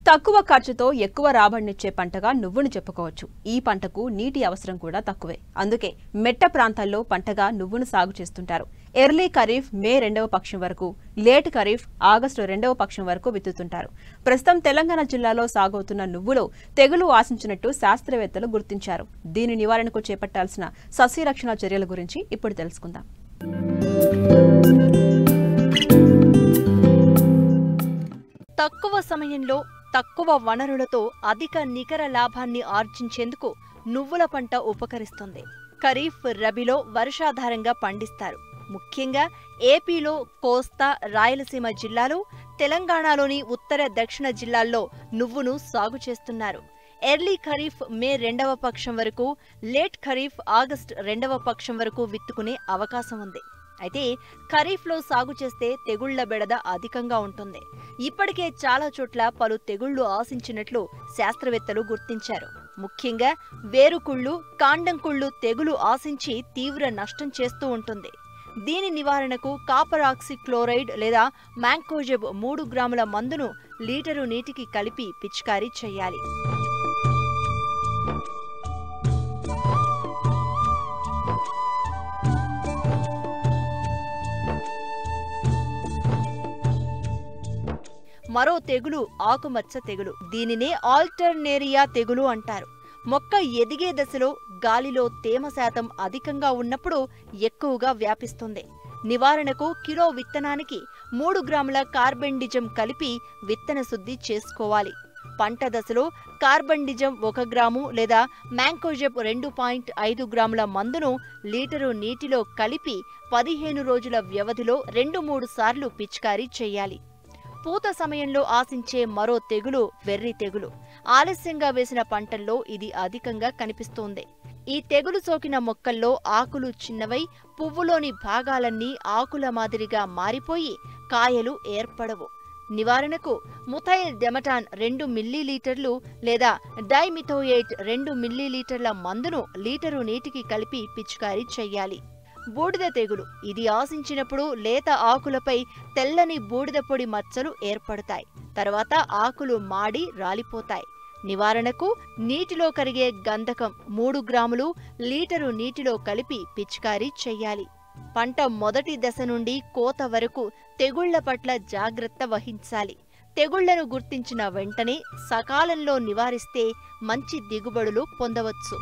తక్కువ ఖర్చుతో ఎక్కువ రాబడినిచ్చే పంటగా నువ్వును చెప్పుకోవచ్చు. ఈ పంటకు నీటి అవసరం కూడా తక్కువే. అందుకే మెట్ట ప్రాంతాల్లో పంటగా నువ్వును సాగు చేస్తుంటారు. ఎర్లీ ఖరీఫ్ మే 2వ పక్షం వరకు, లేట్ ఖరీఫ్ ఆగస్టు 2వ పక్షం వరకు విత్తుతుంటారు. ప్రస్తుతం తెలంగాణ జిల్లాలో సాగవుతున్న నువ్వులో తెగులు ఆశించినట్టు శాస్త్రవేత్తలు గుర్తించారు. దీని నివారణకు చేపట్టాల్సిన సస్యరక్షణ చర్యల గురించి ఇప్పుడు తెలుసుకుందాం. తక్కువ సమయంలో తక్కువ వనరులతో అధిక నికర లాభాన్ని ఆర్జించేందుకు నువ్వుల పంట ఉపకరిస్తుంది. ఖరీఫ్, రబీలో వర్షాధారంగా పండిస్తారు. ముఖ్యంగా ఏపీలో కోస్తా, రాయలసీమ జిల్లాలు, తెలంగాణలోని ఉత్తర, దక్షిణ జిల్లాల్లో నువ్వును సాగు చేస్తున్నారు. ఎర్లీ ఖరీఫ్ మే 2వ పక్షం వరకు, లేట్ ఖరీఫ్ ఆగస్టు 2వ పక్షం వరకు విత్తుకునే అవకాశం ఉంది. అయితే ఖరీఫ్లో సాగు చేస్తే తెగుళ్ల బెడద అధికంగా ఉంటుంది. ఇప్పటికే చాలా చోట్ల పలు తెగుళ్లు ఆశించినట్లు శాస్త్రవేత్తలు గుర్తించారు. ముఖ్యంగా వేరుకుళ్ళు, కాండంకుళ్ళు తెగులు ఆశించి తీవ్ర నష్టం చేస్తూ ఉంటుంది. దీని నివారణకు కాపర్ ఆక్సీ క్లోరైడ్ లేదా మ్యాంకోజెబ్ 3 గ్రాముల మందును లీటరు నీటికి కలిపి పిచికారీ చేయాలి. మరో తెగులు ఆకుమచ్చ తెగులు. దీనినే ఆల్టర్నేరియా తెగులు అంటారు. మొక్క ఎదిగే దశలో గాలిలో తేమ శాతం అధికంగా ఉన్నప్పుడు ఎక్కువగా వ్యాపిస్తుంది. నివారణకు కిలో విత్తనానికి 3 గ్రాముల కార్బెండిజం కలిపి విత్తన శుద్ధి చేసుకోవాలి. పంట దశలో కార్బెండిజం 1 గ్రాము లేదా మ్యాంకోజెబ్ 2.5 గ్రాముల మందును లీటరు నీటిలో కలిపి 15 రోజుల వ్యవధిలో 2-3 సార్లు పిచికారీ చేయాలి. పూత సమయంలో ఆశించే మరో తెగులు వెర్రి తెగులు. ఆలస్యంగా వేసిన పంటల్లో ఇది అధికంగా కనిపిస్తోంది. ఈ తెగులు సోకిన మొక్కల్లో ఆకులు చిన్నవై పువ్వులోని భాగాలన్నీ ఆకుల మాదిరిగా మారిపోయి కాయలు ఏర్పడవు. నివారణకు ముథైల్ డెమటాన్ 2 మిల్లీలీటర్లు లేదా డైమిథోయేట్ 2 మిల్లీలీటర్ల మందును లీటరు నీటికి కలిపి పిచికారీ చెయ్యాలి. బూడిద తెగులు. ఇది ఆశించినప్పుడు లేత ఆకులపై తెల్లని బూడిద పొడి మచ్చలు ఏర్పడతాయి. తర్వాత ఆకులు మాడి రాలిపోతాయి. నివారణకు నీటిలో కరిగే గంధకం 3 గ్రాములు లీటరు నీటిలో కలిపి పిచికారీ చెయ్యాలి. పంట మొదటి దశ నుండి కోత వరకు తెగుళ్ల పట్ల జాగ్రత్త వహించాలి. తెగుళ్లను గుర్తించిన వెంటనే సకాలంలో నివారిస్తే మంచి దిగుబడులు పొందవచ్చు.